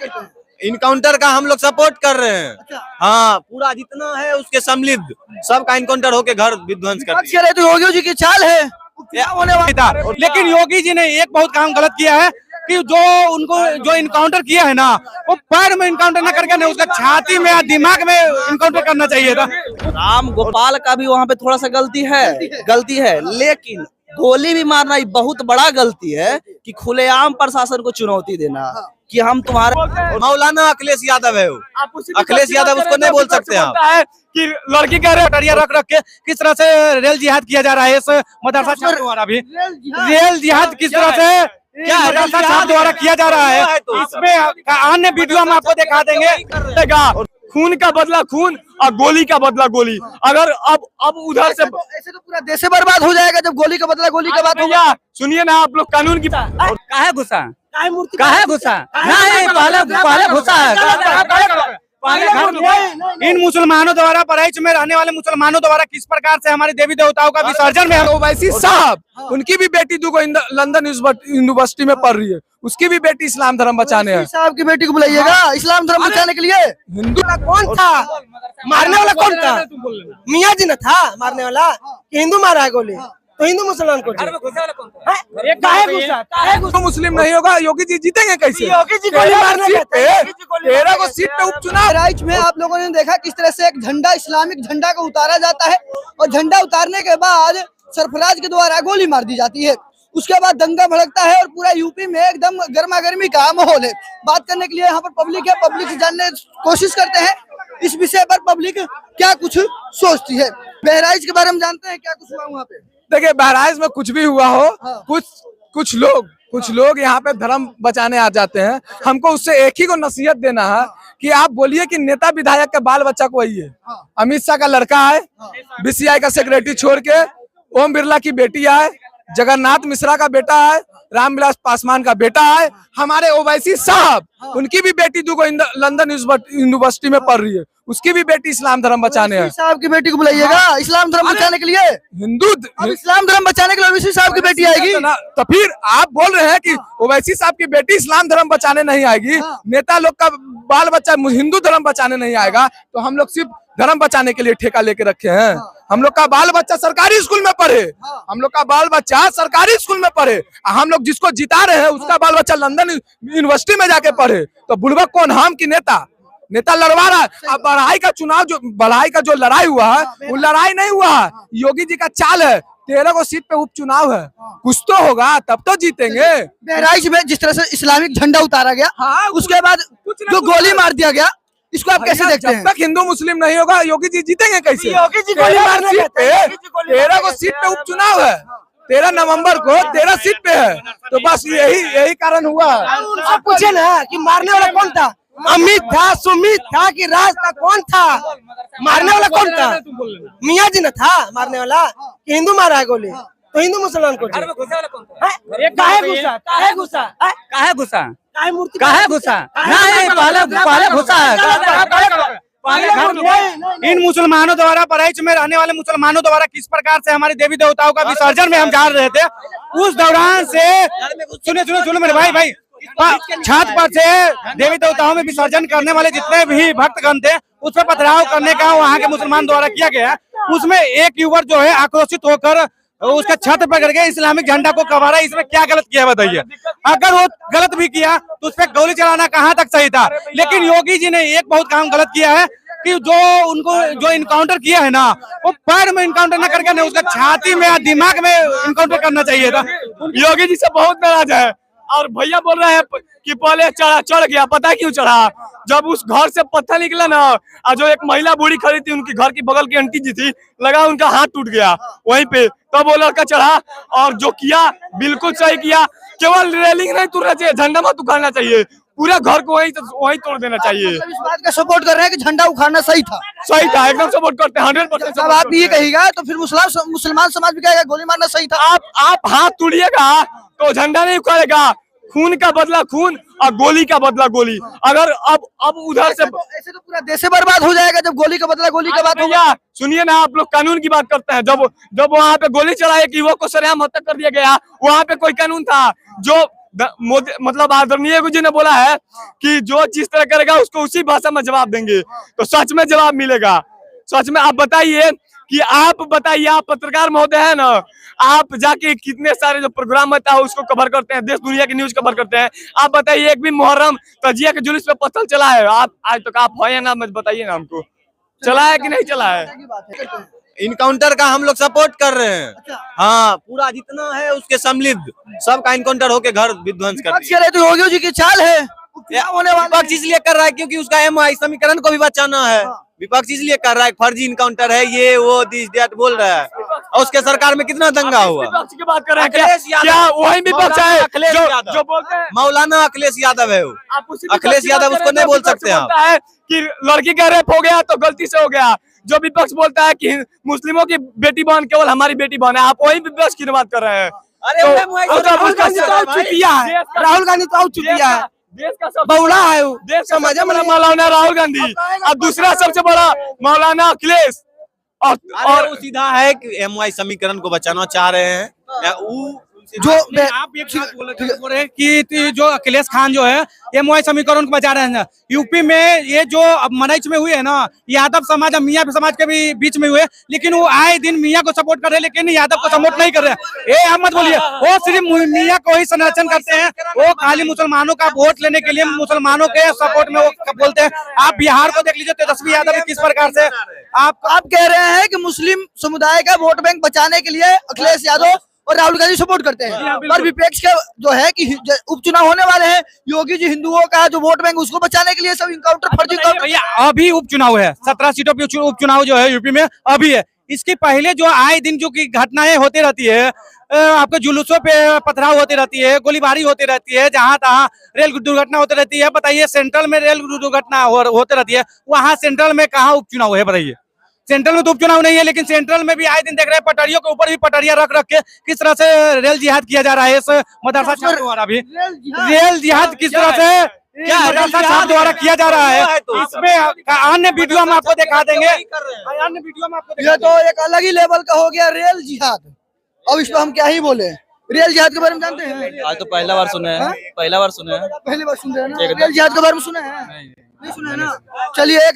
करते हैं? इनकाउंटर का हम लोग सपोर्ट कर रहे हैं। अच्छा। हाँ, पूरा जितना है उसके सम्मिलित सबका इनकाउंटर होके घर विध्वंस कर विपक्ष कह रहे तो योगी जी की चाल है, उपचुनाव होने वाला था। लेकिन योगी जी ने एक बहुत काम गलत किया है कि जो इनकाउंटर किया है ना, वो पैर में इनकाउंटर न करके ना उसका छाती में या दिमाग में इनकाउंटर करना चाहिए था। राम गोपाल का भी वहाँ पे थोड़ा सा गलती है, लेकिन गोली भी मारना ही बहुत बड़ा गलती है कि खुलेआम प्रशासन को चुनौती देना कि हम तुम्हारे। मौलाना अखिलेश यादव है वो। अखिलेश यादव उसको नहीं बोल सकते आप। है कि लड़की कह रहे टरिया रख रख के किस तरह से रेल जिहाद किया जा रहा है इस मदरसा छात्र द्वारा भी। रेल जिहाद किस तरह से क्या मदरसा छात्र द्वारा किया जा रहा है, इसमें अन्य वीडियो हम आपको दिखा देंगे। खून का बदला खून और गोली का बदला गोली। अगर अब उधर से ऐसे तो पूरा देश बर्बाद हो जाएगा जब गोली का बदला गोली का बात होगा। सुनिए ना आप लोग कानून की काहे गुस्सा मूर्ति काहे गुस्सा नहीं पहले गुस्सा है। इन मुसलमानों द्वारा पराइच में रहने वाले मुसलमानों द्वारा किस प्रकार से हमारे देवी देवताओं का विसर्जन में ओवैसी साहब, उनकी भी बेटी दुगो लंदन यूनिवर्सिटी में पढ़ रही है, उसकी भी बेटी इस्लाम धर्म बचाने है। साहब की बेटी को बुलाइएगा इस्लाम धर्म बचाने के लिए। हिंदू कौन था मारने वाला, कौन था? मियाँ जी न था मारने वाला, हिंदू मारा है गोली तो हिंदू मुसलमान को। तो मुस्लिम नहीं होगा, योगी जी जीतेंगे कैसे? योगी जी गोली मारने तेरह को सीट पे उपचुनाव। राइट में आप लोगों ने देखा किस तरह से एक झंडा, इस्लामिक झंडा को उतारा जाता है और झंडा उतारने के बाद सरफराज के द्वारा गोली मार दी जाती है। उसके बाद दंगा भड़कता है और पूरा यूपी में एकदम गर्मा गर्मी का माहौल है। बात करने के लिए यहाँ पर पब्लिक है, पब्लिक से जानने की कोशिश करते हैं इस विषय पर पब्लिक क्या कुछ सोचती है। बहराइच के बारे में जानते हैं क्या कुछ हुआ वहाँ पे? देखिए, बहराइच में कुछ भी हुआ हो, कुछ लोग यहाँ पे धर्म बचाने आ जाते हैं। हमको उससे एक ही को नसीहत देना है कि आप बोलिए कि नेता विधायक के बाल बच्चा को आइए। अमित शाह का लड़का है, बीसीआई का सेक्रेटरी छोड़ के ओम बिरला की बेटी है, जगन्नाथ मिश्रा का बेटा है, रामविलास पासवान का बेटा है, हमारे ओवैसी साहब, उनकी भी बेटी दुगो लंदन यूनिवर्सिटी में पढ़ रही है, उसकी भी बेटी इस्लाम धर्म बचाने है। साहब की बेटी को बुलाइएगा इस्लाम धर्म बचाने के लिए। हिंदू इस्लाम धर्म बचाने के लिए ओवैसी साहब की बेटी आएगी तो फिर आप बोल रहे हैं कि ओवैसी साहब की बेटी इस्लाम धर्म बचाने नहीं आएगी, नेता लोग का बाल बच्चा हिंदू धर्म बचाने नहीं आएगा, तो हम लोग सिर्फ धर्म बचाने के लिए ठेका लेके रखे हैं। हम लोग का बाल बच्चा सरकारी स्कूल में पढ़े, हम लोग का बाल बच्चा सरकारी स्कूल में पढ़े, हम लोग जिसको जिता रहे हैं उसका बाल बच्चा लंदन यूनिवर्सिटी में जाके पढ़े, तो बुड़बक कौन? हम की नेता लड़वा रहा है। अब बढ़ाई का जो लड़ाई हुआ है वो लड़ाई नहीं हुआ है, योगी जी का चाल है। 13 को सीट पे उपचुनाव है, कुछ तो होगा तब तो जीतेंगे। बहराइच में जिस तरह से इस्लामिक झंडा उतारा गया, उसके बाद जो गोली मार दिया गया, इसको आप कैसे देखते हैं? जब तक हिंदू मुस्लिम नहीं होगा, योगी जी जीतेंगे कैसे? योगी जी गोली मारने 13 को सीट पे उपचुनाव है, 13 नवंबर को 13 सीट पे है, तो बस यही कारण हुआ। उनसे पूछे ना कि मारने वाला कौन था, अमित था, सुमित था कि राज था, कौन था मारने वाला? कौन था? मियाँ जी न था मारने वाला, हिंदू मारा है गोली तो हिंदू मुसलमान को। काहे गुस्सा नहीं पहले गुस्सा है। इन मुसलमानों द्वारा पराइच में रहने वाले मुसलमानों द्वारा किस प्रकार से हमारे देवी देवताओं का विसर्जन में हम जा रहे थे, उस दौरान से सुने मेरे भाई छत पर से देवी देवताओं में विसर्जन करने वाले जितने भी भक्तगण थे उस पर पथराव करने का वहाँ के मुसलमान द्वारा किया गया। उसमें एक युवक जो है आक्रोशित होकर उसका छत पकड़ के इस्लामिक झंडा को कबारा। इसमें क्या गलत किया बताइए? अगर वो गलत भी किया तो उस पर गोली चलाना कहाँ तक सही था? लेकिन योगी जी ने एक बहुत काम गलत किया है कि जो इनकाउंटर किया है ना, वो पैर में इनकाउंटर न करके ना उसका छाती में या दिमाग में इनकाउंटर करना चाहिए था। योगी जी से बहुत नाराज है और भैया बोल रहे हैं कि पहले चढ़ गया। पता क्यों चढ़ा? जब उस घर से पत्थर निकला ना, और जो एक महिला बूढ़ी खड़ी थी, उनकी घर की बगल की आंटी जी थी, लगा उनका हाथ टूट गया वहीं पे, तब वो लड़का चढ़ा और जो किया बिल्कुल सही किया। केवल रेलिंग नहीं तोड़ना चाहिए, झंडा मत उखाड़ना चाहिए, पूरा घर को वही तोड़ देना चाहिए। इस बात का सपोर्ट कर रहे हैं कि झंडा उखाड़ना सही था? एकदम सपोर्ट करते हैं 100%। अब आप ये कहिएगा तो फिर मुसलमान समाज भी कहेगा गोली मारना सही था। आप हाथ तोड़िएगा तो झंडा नहीं उखाड़ेगा। खून का बदला खून और गोली का बदला गोली। अगर अब उधर से ऐसे तो पूरा देश बर्बाद हो जाएगा जब गोली का बदला गोली का बात होगा। सुनिए ना, आप लोग कानून की बात करते हैं। जब वहाँ पे गोली चलाए कि युवक को सरेआम हत्या कर दिया गया, वहाँ पे कोई कानून था? जो मोदी मतलब आदरणीय जी ने बोला है कि जो जिस तरह करेगा उसको उसी भाषा में जवाब देंगे, तो सच में जवाब मिलेगा। सच में आप बताइए कि आप पत्रकार महोदय है ना, आप जाके कितने सारे जो प्रोग्राम होता है उसको कवर करते हैं, देश दुनिया की न्यूज कवर करते हैं। आप बताइए एक भी मुहर्रम तजिया के जुलूस पे पत्थर चला है आप आज तक? आप है ना, मत बताइए ना हमको, चला है कि नहीं चला है? इनकाउंटर का हम लोग सपोर्ट कर रहे हैं। हाँ, पूरा जितना है उसके सम्मिलित सबका इनकाउंटर होके घर विध्वंस कर दिया। तो योगी जी की चाल है, होने वाला विपक्ष इसलिए कर रहा है क्योंकि उसका एमआई समीकरण को भी बचाना है। विपक्ष इसलिए कर रहा है, फर्जी इनकाउंटर है, ये वो दिस दैट बोल रहा है, और उसके सरकार में कितना दंगा हुआ। विपक्ष की बात कर रहे हैं अखिलेश क्या? यादव, वही विपक्ष है जो बोलते हैं मौलाना अखिलेश यादव है वो। अखिलेश यादव उसको नहीं बोल सकते आप। है कि लड़की का रेप हो गया तो गलती से हो गया। जो विपक्ष बोलता है कि मुस्लिमों की बेटी बहन केवल हमारी बेटी बहन है, आप वही विपक्ष की बात कर रहे हैं। राहुल गांधी तो चुतिया है, देश का बहुड़ा है वो। देश का सबसे बड़ा मौलाना राहुल गांधी और दूसरा सबसे बड़ा मौलाना अखिलेश। और वो सीधा है कि एमआई समीकरण को बचाना चाह रहे हैं। जो आप एक बात बोल रहे हैं कि जो अखिलेश खान जो है एमओआई समीकरण को बचा रहे हैं। यूपी में ये जो अब मरैच में हुए है ना, यादव समाज और मियाँ समाज के भी बीच में हुए, लेकिन वो आए दिन मियाँ को सपोर्ट कर रहे हैं लेकिन यादव को सपोर्ट नहीं कर रहे हैं। ये हम मत बोलिए, वो सिर्फ मियाँ को ही संरक्षण करते हैं, वो खाली मुसलमानों का वोट लेने के लिए मुसलमानों के सपोर्ट में वो बोलते हैं। आप बिहार को देख लीजिए, तेजस्वी यादव किस प्रकार से आप कह रहे हैं कि मुस्लिम समुदाय का वोट बैंक बचाने के लिए अखिलेश यादव और राहुल गांधी सपोर्ट करते हैं, पर विपक्ष का जो है कि उपचुनाव होने वाले हैं, योगी जी हिंदुओं का जो वोट बैंक उसको बचाने के लिए सब इनकाउंटर फर्जी। भैया अभी उपचुनाव है, 17 सीटों पे उपचुनाव जो है यूपी में अभी है। इसके पहले जो आए दिन जो की घटनाएं होती रहती है, आपके जुलूसों पे पथराव होती रहती है, गोलीबारी होती रहती है, जहां तहां रेल दुर्घटना होती रहती है। बताइए सेंट्रल में रेल दुर्घटना होती रहती है, वहां सेंट्रल में कहाँ उपचुनाव है? बताइए, सेंट्रल में तो उपचुनाव नहीं है, लेकिन सेंट्रल में भी आए दिन देख रहे हैं पटरियों के ऊपर भी पटरियां रख के किस तरह से रेल जिहाद किया जा रहा है। इस मदरसा छात्र द्वारा भी रेल जिहाद किस तरह से मदरसा छात्र द्वारा किया जा रहा है। इसमें अन्य वीडियो हम आपको दिखा देंगे, अन्य वीडियो में आपको। ये तो एक अलग ही लेवल का हो गया रेल जिहाद। अब इस पर हम क्या ही बोले। रेल जिहाद के बारे में जानते हैं? आज तो पहला बार सुने हैं, पहला बार सुने हैं, पहली बार सुन रहे हैं ना? रेल जिहाद के बारे में सुने हैं? नहीं सुना है ना? चलिए, एक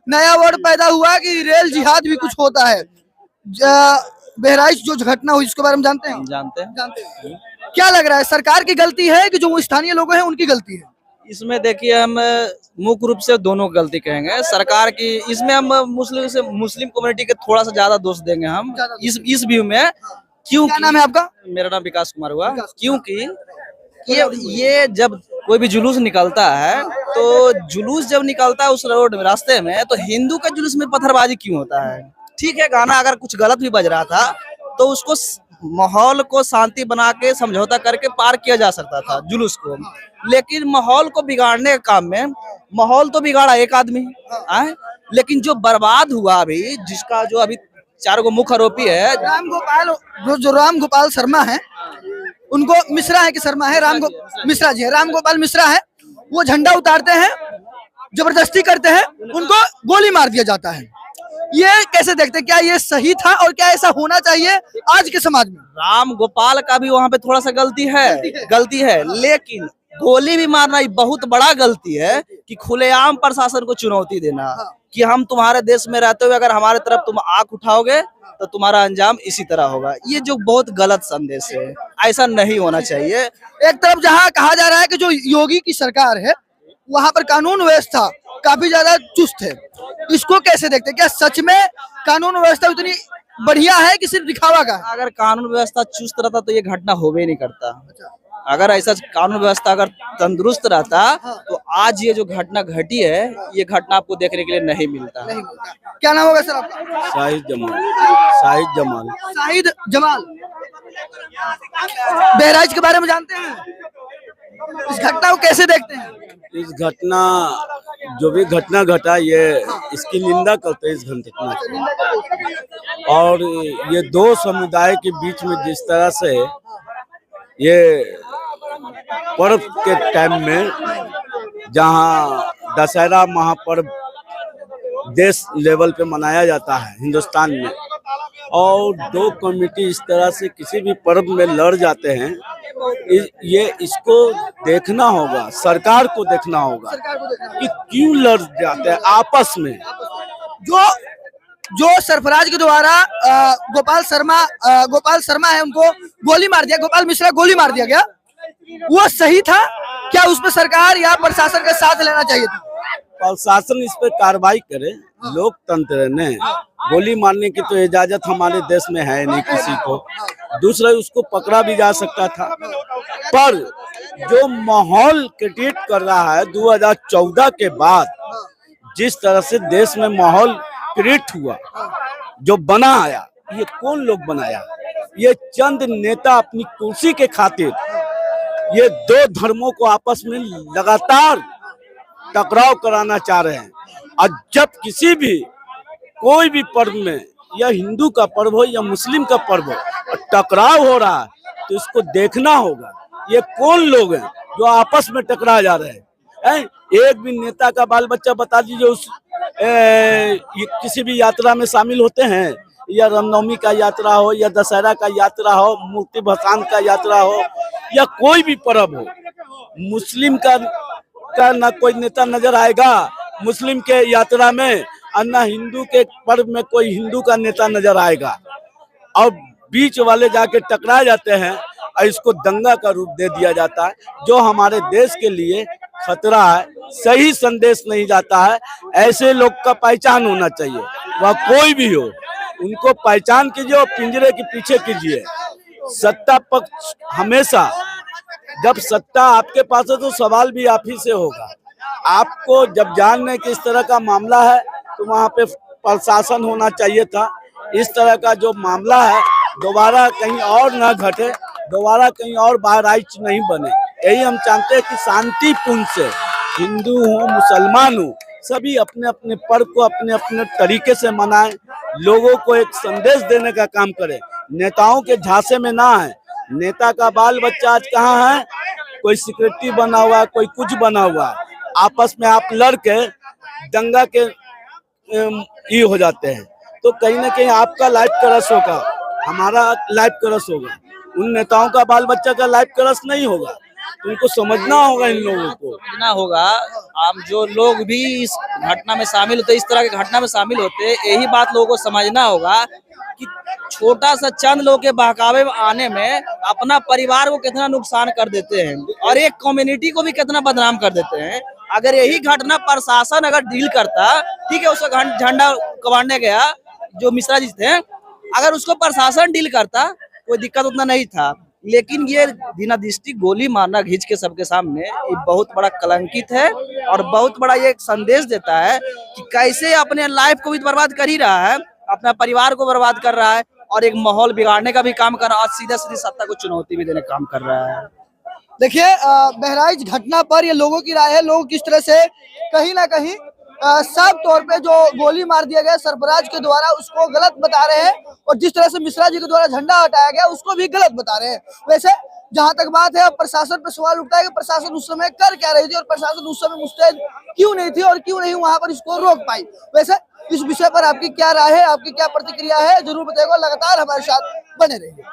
नया वर्ड पैदा हुआ कि रेल जिहाद भी कुछ होता है। बहराइच जो घटना हुई इसके बारे में जानते हैं? जानते हैं। क्या लग रहा है, सरकार की गलती है कि जो स्थानीय लोग हैं उनकी गलती है? इसमें देखिए, हम मुख्य रूप से दोनों गलती कहेंगे सरकार की। इसमें हम मुस्लिम कम्युनिटी के थोड़ा सा ज्यादा दोष देंगे हम इस व्यू में। क्यों? क्या नाम है आपका? मेरा नाम विकास कुमार हुआ। क्योंकि ये जब कोई भी जुलूस निकलता है, तो जुलूस जब निकलता है उस रोड में रास्ते में, तो हिंदू का जुलूस में पत्थरबाजी क्यों होता है? ठीक है, गाना अगर कुछ गलत भी बज रहा था तो उसको माहौल को शांति बना के समझौता करके पार किया जा सकता था जुलूस को। लेकिन माहौल को बिगाड़ने के काम में, माहौल तो बिगाड़ा एक आदमी है, लेकिन जो बर्बाद हुआ अभी, जिसका जो अभी 4 गो मुख्य आरोपी है, राम गोपाल शर्मा है, उनको मिश्रा है कि शर्मा है, मिश्रा जी है, राम गोपाल मिश्रा है। वो झंडा उतारते हैं, जबरदस्ती करते हैं, उनको गोली मार दिया जाता है। ये कैसे देखते हैं? क्या ये सही था और क्या ऐसा होना चाहिए आज के समाज में? राम गोपाल का भी वहाँ पे थोड़ा सा गलती है, लेकिन गोली भी मारना बहुत बड़ा गलती है कि खुलेआम प्रशासन को चुनौती देना कि हम तुम्हारे देश में रहते हुए अगर हमारे तरफ तुम आंख उठाओगे तो तुम्हारा अंजाम इसी तरह होगा। ये जो बहुत गलत संदेश है, ऐसा नहीं होना चाहिए। एक तरफ जहाँ कहा जा रहा है कि जो योगी की सरकार है वहाँ पर कानून व्यवस्था काफी ज्यादा चुस्त है, इसको कैसे देखते हैं? क्या सच में कानून व्यवस्था इतनी बढ़िया है कि सिर्फ दिखावा का? अगर कानून व्यवस्था चुस्त रहता तो ये घटना होवे नहीं करता। अगर ऐसा कानून व्यवस्था अगर तंदुरुस्त रहता तो आज ये जो घटना घटी है, ये घटना आपको देखने के लिए नहीं मिलता। क्या नाम होगा सर आपका? शाहिद जमाल। बहराइच के बारे में जानते हैं? इस घटना को कैसे देखते हैं? इस घटना जो भी घटना घटा, ये इसकी निंदा करते हैं इस घटना की। और ये दो समुदाय के बीच में जिस तरह से ये पर्व के टाइम में, जहाँ दशहरा महापर्व देश लेवल पे मनाया जाता है हिंदुस्तान में, और दो कमेटी इस तरह से किसी भी पर्व में लड़ जाते हैं, ये इसको देखना होगा, सरकार को देखना होगा सरकार को देखना होगा। कि क्यों लड़ जाते हैं आपस में। जो सरफराज के द्वारा गोपाल शर्मा है उनको गोली मार दिया, गोपाल मिश्रा गोली मार दिया गया, वो सही था क्या? उसमें सरकार या प्रशासन का साथ लेना चाहिए था? प्रशासन इस पर कार्रवाई करे। लोकतंत्र ने गोली मारने की तो इजाजत हमारे देश में है नहीं किसी को। दूसरा, उसको पकड़ा भी जा सकता था, पर जो माहौल क्रिएट कर रहा है 2014 के बाद, जिस तरह से देश में माहौल क्रिएट हुआ, जो बना आया, ये कौन लोग बनाया? ये चंद नेता अपनी कुर्सी के खातिर ये दो धर्मों को आपस में लगातार टकराव कराना चाह रहे हैं। और जब किसी भी कोई भी पर्व में, या हिंदू का पर्व हो या मुस्लिम का पर्व हो, और टकराव हो रहा है, तो इसको देखना होगा ये कौन लोग हैं जो आपस में टकरा जा रहे हैं। एक भी नेता का बाल बच्चा बता दीजिए उस किसी भी यात्रा में शामिल होते हैं, या रामनवमी का यात्रा हो, या दशहरा का यात्रा हो, मूर्ति भसान का यात्रा हो, या कोई भी पर्व हो, मुस्लिम का ना कोई नेता नजर आएगा मुस्लिम के यात्रा में, और ना हिंदू के पर्व में कोई हिंदू का नेता नजर आएगा। और बीच वाले जाके टकरा जाते हैं और इसको दंगा का रूप दे दिया जाता है, जो हमारे देश के लिए खतरा है। सही संदेश नहीं जाता है। ऐसे लोग का पहचान होना चाहिए, वह कोई भी हो, उनको पहचान कीजिए और पिंजरे के पीछे कीजिए। सत्ता पक्ष हमेशा, जब सत्ता आपके पास है तो सवाल भी आप ही से होगा। आपको जब जानने कि इस तरह का मामला है तो वहाँ पे प्रशासन होना चाहिए था। इस तरह का जो मामला है दोबारा कहीं और ना घटे, दोबारा कहीं और बहराइच नहीं बने। यही हम चाहते हैं कि शांतिपूर्ण से हिंदू हो मुसलमान हो, सभी अपने अपने पर्व को अपने अपने तरीके से मनाएं, लोगों को एक संदेश देने का काम करें, नेताओं के झांसे में ना है। नेता का बाल बच्चा आज कहाँ है? कोई सिक्योरिटी बना हुआ, कोई कुछ बना हुआ, आपस में आप लड़ के दंगा के ये हो जाते हैं। तो कहीं ना कहीं आपका लाइफ का रस होगा, हमारा लाइफ का रस होगा, उन नेताओं का बाल बच्चा का लाइफ का रस नहीं होगा। उनको समझना होगा, इन लोगों को समझना होगा। आम जो लोग भी इस घटना में शामिल होते, इस तरह की घटना में शामिल होते, यही बात लोगों को समझना होगा कि छोटा सा चंद लोग के बहकावे में आने में अपना परिवार को कितना नुकसान कर देते हैं और एक कम्युनिटी को भी कितना बदनाम कर देते हैं। अगर यही घटना प्रशासन अगर डील करता, ठीक है, उसका झंडा कबाड़ने गया जो मिश्रा जी थे, अगर उसको प्रशासन डील करता कोई दिक्कत उतना नहीं था। लेकिन ये बिना दृष्टि गोली मारना घिंच के सबके सामने, ये बहुत बड़ा कलंकित है और बहुत बड़ा ये एक संदेश देता है कि कैसे अपने लाइफ को भी बर्बाद कर ही रहा है, अपना परिवार को बर्बाद कर रहा है और एक माहौल बिगाड़ने का भी काम कर रहा है, सीधा सीधी सत्ता को चुनौती भी देने का काम कर रहा है। देखिए, बहराइच घटना पर ये लोगों की राय है। लोग किस तरह से कहीं ना कहीं साफ तौर पे जो गोली मार दिया गया सरफराज के द्वारा उसको गलत बता रहे हैं, और जिस तरह से मिश्रा जी के द्वारा झंडा हटाया गया उसको भी गलत बता रहे हैं। वैसे जहां तक बात है, प्रशासन पर सवाल उठता है कि प्रशासन उस समय कर क्या रही थी और प्रशासन उस समय मुस्तैद क्यों नहीं थी और क्यों नहीं वहां पर इसको रोक पाई। वैसे इस विषय पर आपकी क्या राय है, आपकी क्या प्रतिक्रिया है, जरूर बताइएगा। लगातार हमारे साथ बने रहिए।